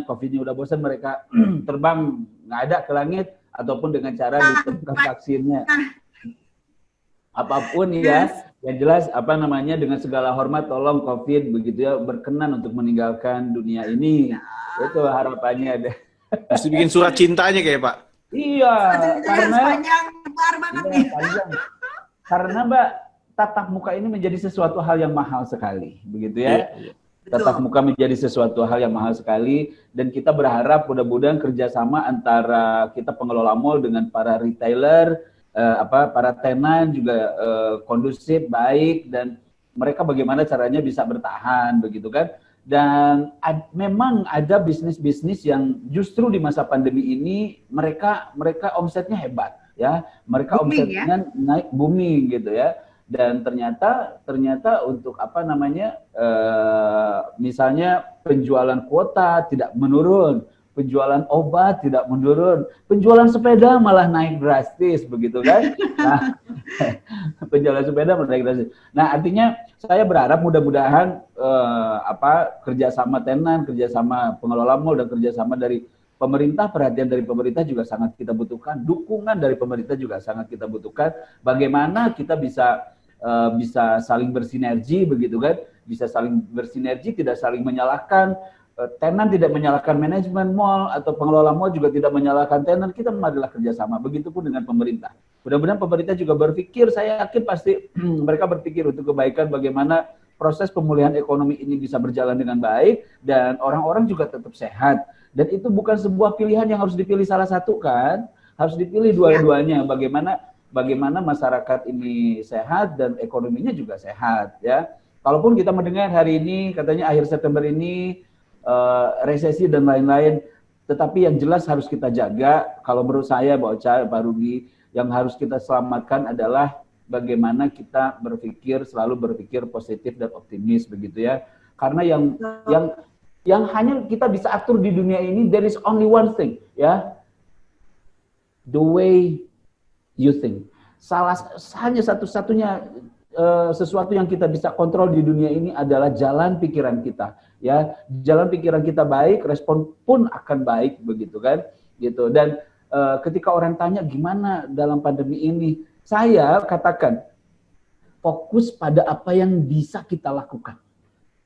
COVID-nya udah bosan, mereka terbang nggak ada ke langit ataupun dengan cara ditemukan vaksinnya. Apapun ya, yang jelas dengan segala hormat tolong COVID begitu ya berkenan untuk meninggalkan dunia ini. Itu harapannya ada. Mesti bikin surat cintanya kayak Pak. Iya, karena panjang banget nih. Karena Mbak, tatap muka ini menjadi sesuatu hal yang mahal sekali, begitu ya. Tatap muka menjadi sesuatu hal yang mahal sekali, dan kita berharap mudah-mudahan kerjasama antara kita pengelola mall dengan para retailer, para tenan juga kondusif, baik, dan mereka bagaimana caranya bisa bertahan, begitu kan. Dan memang ada bisnis-bisnis yang justru di masa pandemi ini mereka omsetnya hebat, ya. Mereka omsetnya naik booming gitu ya. Dan ternyata untuk misalnya penjualan kuota tidak menurun, penjualan obat tidak menurun, penjualan sepeda malah naik drastis begitu kan. Nah, penjualan sepeda malah naik drastis. Nah, artinya saya berharap mudah-mudahan kerjasama tenan, kerjasama pengelola mal dan kerjasama dari pemerintah, perhatian dari pemerintah juga sangat kita butuhkan, dukungan dari pemerintah juga sangat kita butuhkan. Bagaimana kita bisa saling bersinergi begitu kan, bisa saling bersinergi, tidak saling menyalahkan. Tenan tidak menyalahkan manajemen mall atau pengelola mall juga tidak menyalahkan tenan. Kita adalah kerjasama. Begitupun dengan pemerintah. Mudah-mudahan pemerintah juga berpikir, saya yakin pasti mereka berpikir untuk kebaikan bagaimana proses pemulihan ekonomi ini bisa berjalan dengan baik dan orang-orang juga tetap sehat. Dan itu bukan sebuah pilihan yang harus dipilih salah satu kan, harus dipilih dua-duanya. Bagaimana masyarakat ini sehat dan ekonominya juga sehat ya. Kalaupun kita mendengar hari ini katanya akhir September ini resesi dan lain-lain, tetapi yang jelas harus kita jaga. Kalau menurut saya Pak Rudi, yang harus kita selamatkan adalah bagaimana kita selalu berpikir positif dan optimis begitu ya. Karena yang hanya kita bisa atur di dunia ini, there is only one thing ya, the way you think. Hanya satu-satunya sesuatu yang kita bisa kontrol di dunia ini adalah jalan pikiran kita, ya. Jalan pikiran kita baik, respon pun akan baik, begitu kan? Gitu. Dan ketika orang tanya gimana dalam pandemi ini, saya katakan fokus pada apa yang bisa kita lakukan,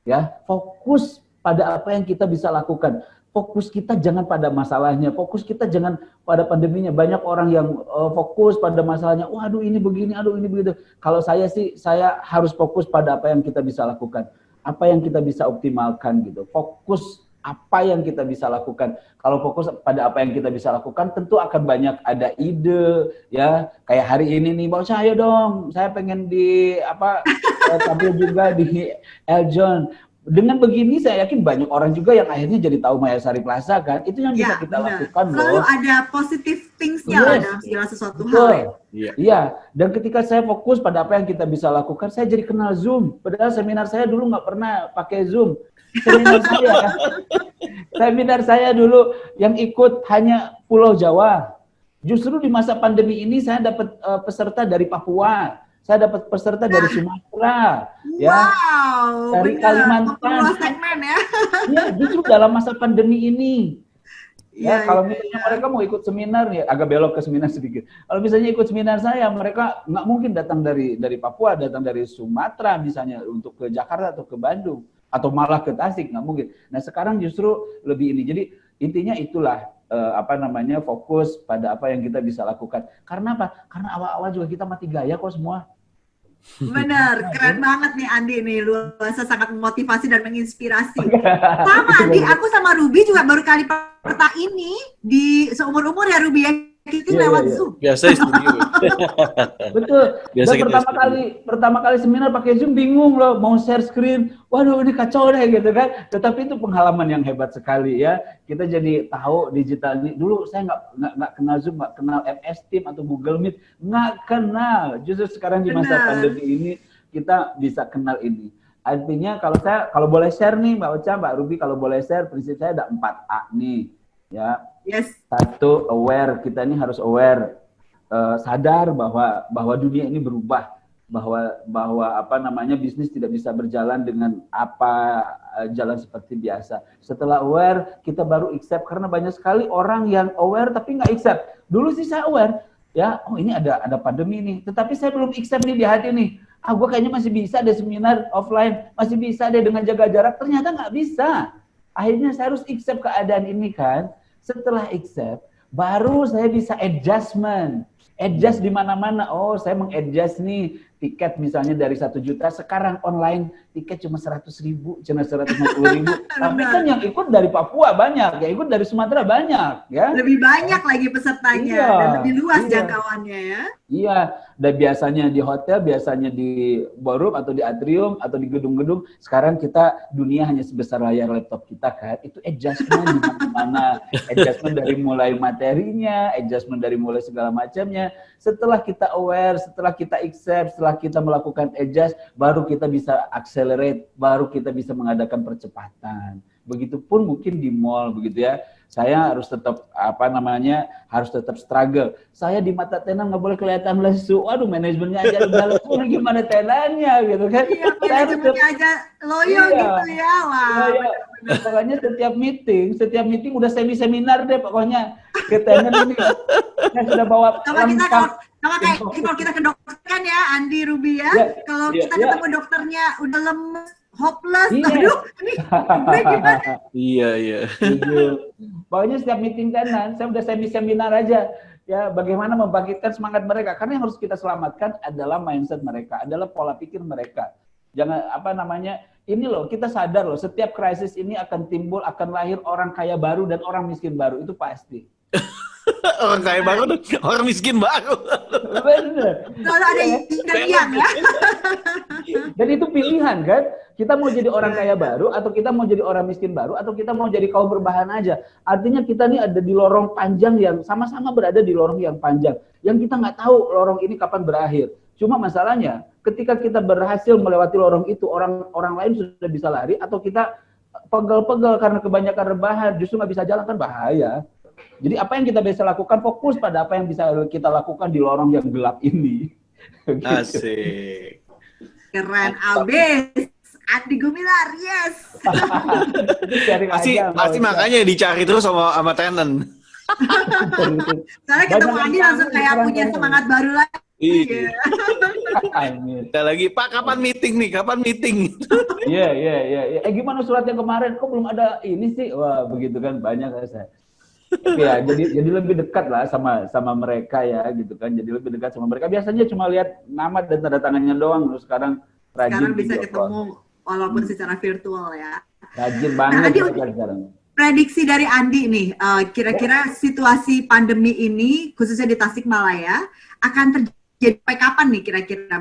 ya. Fokus pada apa yang kita bisa lakukan. Fokus kita jangan pada masalahnya, fokus kita jangan pada pandeminya. Banyak orang yang fokus pada masalahnya, waduh ini begini, aduh ini begitu. Kalau saya sih, saya harus fokus pada apa yang kita bisa lakukan, apa yang kita bisa optimalkan gitu. Fokus apa yang kita bisa lakukan. Kalau fokus pada apa yang kita bisa lakukan, tentu akan banyak ada ide, ya. Kayak hari ini nih, mau saya dong, saya pengen tampil juga di Eljon. Dengan begini saya yakin banyak orang juga yang akhirnya jadi tahu Mayasari Plaza kan. Itu yang bisa kita lakukan loh. Selalu ada positive things-nya dalam segala sesuatu hal. Iya. Dan ketika saya fokus pada apa yang kita bisa lakukan, saya jadi kenal Zoom. Padahal seminar saya dulu nggak pernah pakai Zoom. Seminar saya dulu yang ikut hanya Pulau Jawa. Justru di masa pandemi ini saya dapat peserta dari Papua. Saya dapat peserta dari Sumatera, ya, dari Kalimantan. Ya, justru dalam masa pandemi ini. Ya, kalau misalnya mereka mau ikut seminar, ya agak belok ke seminar sedikit. Kalau misalnya ikut seminar saya, mereka nggak mungkin datang dari Papua, datang dari Sumatera misalnya untuk ke Jakarta atau ke Bandung, atau malah ke Tasik, nggak mungkin. Nah sekarang justru lebih ini. Jadi intinya itulah, fokus pada apa yang kita bisa lakukan. Karena apa? Karena awal-awal juga kita mati gaya kok semua. Bener, keren banget nih Andi nih, luar biasa sangat memotivasi dan menginspirasi. Sama Andi, aku sama Ruby juga baru kali pertama ini di seumur-umur ya Ruby ya, kita lewat Zoom. Biasa studio. Betul. Biasa Dan kita pertama kali seminar pakai Zoom bingung loh, mau share screen. Waduh, ini kacau deh gitu kan. Tetapi itu pengalaman yang hebat sekali ya. Kita jadi tahu digital ini. Dulu saya nggak kenal Zoom, nggak kenal MS Team atau Google Meet, nggak kenal. Justru sekarang di masa pandemi ini kita bisa kenal ini. Artinya kalau boleh share nih Mbak Ocha, Mbak Ruby, kalau boleh share, prinsip saya ada 4A nih. Ya. Yes. Satu, aware. Kita ini harus aware. Sadar bahwa dunia ini berubah, bahwa bisnis tidak bisa berjalan dengan jalan seperti biasa. Setelah aware, kita baru accept, karena banyak sekali orang yang aware tapi nggak accept. Dulu sih saya aware, ya, oh ini ada pandemi nih, tetapi saya belum accept nih di hati nih. Gue kayaknya masih bisa deh seminar offline, masih bisa deh dengan jaga jarak. Ternyata nggak bisa. Akhirnya saya harus accept keadaan ini kan. Setelah accept, baru saya bisa adjust di mana-mana. Oh, saya mengadjust nih tiket misalnya dari 1 juta, sekarang online tiket cuma 100.000, cuma 150.000. Tapi kan yang ikut dari Papua banyak, yang ikut dari Sumatera banyak, ya. Lebih banyak lagi pesertanya dan lebih luas jangkauannya ya. Iya, dan biasanya di hotel, biasanya di ballroom atau di atrium atau di gedung-gedung. Sekarang kita dunia hanya sebesar layar laptop kita kan. Itu adjustment di mana-mana, adjustment dari mulai materinya, adjustment dari mulai segala macamnya. Setelah kita aware, setelah kita accept, setelah kita melakukan adjust, baru kita bisa accelerate, baru kita bisa mengadakan percepatan. Begitupun mungkin di mall begitu ya. Saya harus tetap harus tetap struggle. Saya di mata tenan nggak boleh kelihatan lesu. Waduh, manajemennya aja udah lesu, gimana tenannya gitu kan? Iya, manajemennya aja loyo gitu ya. Wah. Pokoknya setiap meeting udah seminar deh pokoknya. Ketenan ini saya sudah bawa lengkap. Kalau kita ke dokter kan ya, Andi, Ruby ya. Kalau kita ketemu dokternya udah lemes, hopeless, aduh, ini gimana? Iya. Pokoknya setiap meeting tenan, saya udah seminar aja. Ya, bagaimana membangkitkan semangat mereka. Karena yang harus kita selamatkan adalah mindset mereka, adalah pola pikir mereka. Jangan ini loh, kita sadar loh, setiap krisis ini akan timbul, akan lahir orang kaya baru dan orang miskin baru, itu pasti. Orang kaya baru dan orang miskin baru. Bener. Kalau ada yang ya. Dan itu pilihan kan. Kita mau jadi orang kaya baru, atau kita mau jadi orang miskin baru, atau kita mau jadi kaum berbahan aja. Artinya kita nih ada di lorong panjang yang sama-sama berada di lorong yang panjang. Yang kita nggak tahu lorong ini kapan berakhir. Cuma masalahnya, ketika kita berhasil melewati lorong itu, orang lain sudah bisa lari, atau kita pegel-pegel karena kebanyakan rebahan, justru nggak bisa jalan, kan bahaya. Jadi apa yang kita bisa lakukan, fokus pada apa yang bisa kita lakukan di lorong yang gelap ini. Asik. Keren abis. Andi Gumilar, yes. Pasti makanya dicari terus sama tenant. Soalnya ketemu Andi langsung kayak punya semangat baru lagi. Iya. Kita lagi, Pak, kapan meeting nih? Kapan meeting? Iya. Gimana suratnya kemarin? Kok belum ada ini sih? Wah, begitu kan, banyak saya. Ya, jadi lebih dekat lah sama mereka ya, gitu kan. Jadi lebih dekat sama mereka. Biasanya cuma lihat nama dan tanda tangannya doang. Terus sekarang rajin. Sekarang bisa ketemu walaupun secara virtual ya. Rajin banget sekarang. Prediksi dari Andi nih, kira-kira situasi pandemi ini khususnya di Tasikmalaya akan terjadi sampai kapan nih kira-kira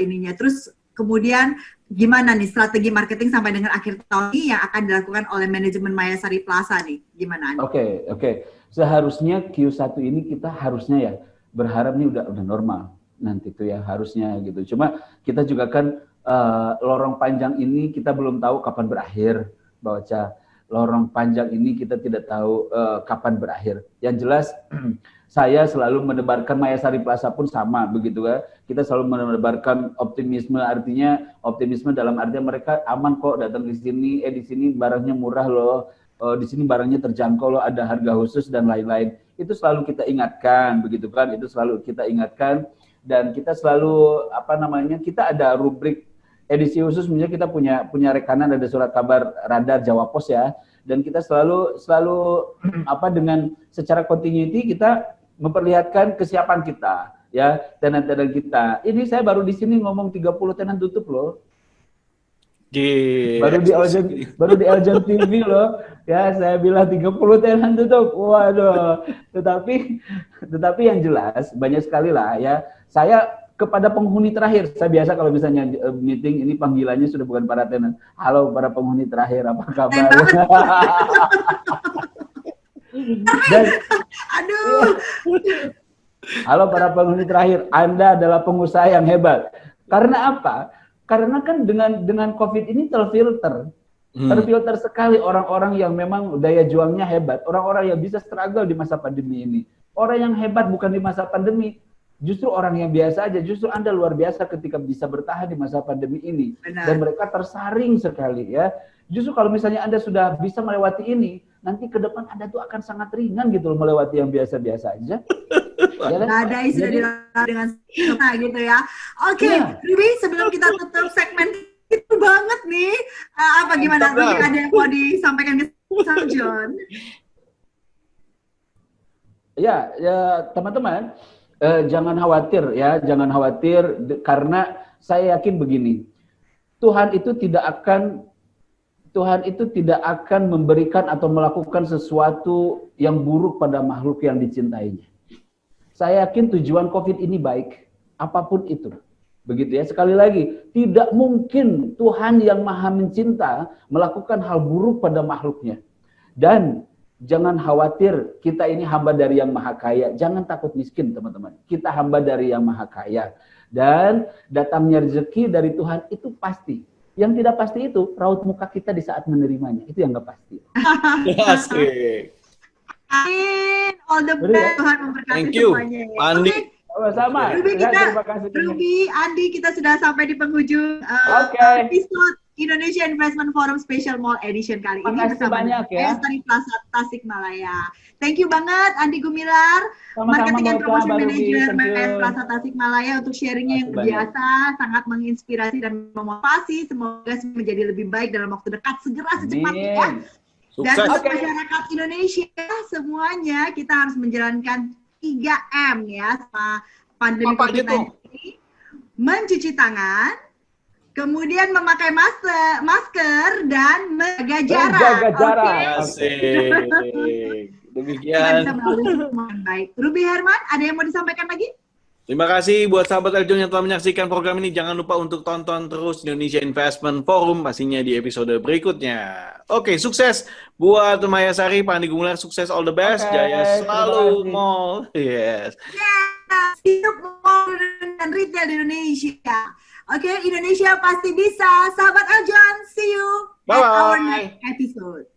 ininya? Terus kemudian gimana nih strategi marketing sampai dengan akhir tahun ini yang akan dilakukan oleh manajemen Maya Sari Plaza nih? Gimana Andi? Oke. Seharusnya Q1 ini kita harusnya ya berharap nih udah normal nanti tuh ya, harusnya gitu. Cuma kita juga kan lorong panjang ini kita belum tahu kapan berakhir, Mbak Ocha. Lorong panjang ini kita tidak tahu kapan berakhir. Yang jelas saya selalu menebarkan, Maya Sari Plaza pun sama begitu ya. Kita selalu menebarkan optimisme, artinya optimisme dalam artian mereka aman kok datang di sini, di sini barangnya murah loh, di sini barangnya terjangkau loh, ada harga khusus dan lain-lain. Itu selalu kita ingatkan begitu kan, itu selalu kita ingatkan, dan kita selalu kita ada rubrik edisi khusus misalnya kita punya rekanan ada surat kabar radar Jawa Pos ya, dan kita selalu dengan secara continuity kita memperlihatkan kesiapan kita ya, tenan-tenan kita. Ini saya baru di sini ngomong 30 tenan tutup loh. Baru di Eljon TV loh. Ya, saya bilang 30 tenan tutup. Waduh. Tetapi yang jelas banyak sekali lah ya. Saya kepada penghuni terakhir, saya biasa kalau misalnya meeting ini panggilannya sudah bukan para tenan. Halo para penghuni terakhir, apa kabar? Dan aduh. Halo para penghuni terakhir, Anda adalah pengusaha yang hebat. Karena apa? Karena kan dengan COVID ini terfilter sekali orang-orang yang memang daya juangnya hebat, orang-orang yang bisa struggle di masa pandemi ini. Orang yang hebat bukan di masa pandemi, justru orang yang biasa aja. Justru Anda luar biasa ketika bisa bertahan di masa pandemi ini. Benar. Dan mereka tersaring sekali ya. Justru kalau misalnya Anda sudah bisa melewati ini, nanti ke depan Anda tuh akan sangat ringan gitu loh melewati yang biasa-biasa aja. Ya, Ada sudah dilakukan dengan gitu ya. Oke, Ruby, sebelum kita tutup segmen itu banget nih, apa gimana? Ruby ada yang mau disampaikan ke John? Ya, teman-teman, jangan khawatir ya, jangan khawatir karena saya yakin begini, Tuhan itu tidak akan memberikan atau melakukan sesuatu yang buruk pada makhluk yang dicintainya. Saya yakin tujuan COVID ini baik, apapun itu. Begitu ya, sekali lagi, tidak mungkin Tuhan yang maha mencinta melakukan hal buruk pada makhluknya. Dan jangan khawatir, kita ini hamba dari yang maha kaya. Jangan takut miskin, teman-teman. Kita hamba dari yang maha kaya. Dan datangnya rezeki dari Tuhan itu pasti. Yang tidak pasti itu, raut muka kita di saat menerimanya. Itu yang nggak pasti. Asik. Amin. All the best. Tuhan memberkati semuanya. Andi. Sama-sama. Ruby, Andi, kita sudah sampai di penghujung episode Indonesia Investment Forum Special Mall Edition kali ini bersama Sari Plaza Tasikmalaya. Thank you banget Andi Gumilar, Marketing and Promotion Manager Plaza Tasikmalaya untuk sharingnya yang biasa, sangat menginspirasi dan memotivasi. Semoga menjadi lebih baik dalam waktu dekat, segera secepatnya ya. Dan untuk masyarakat Indonesia semuanya kita harus menjalankan 3M ya sama pandemi COVID-19 ini. Mencuci tangan, kemudian memakai masker dan menjaga jarak. Asik. Demikian. Kita bisa melalui semua dengan baik. Ruby Herman, ada yang mau disampaikan lagi? Terima kasih buat sahabat Eljon yang telah menyaksikan program ini. Jangan lupa untuk tonton terus Indonesia Investment Forum pastinya di episode berikutnya. Oke, sukses buat Maya Sari, Pak Andi Gumilar, sukses, all the best. Jaya selalu mall. Yes. Yeah, hidup mall dan retail di Indonesia. Oke, Indonesia pasti bisa. Sahabat Eljon, see you at our next episode.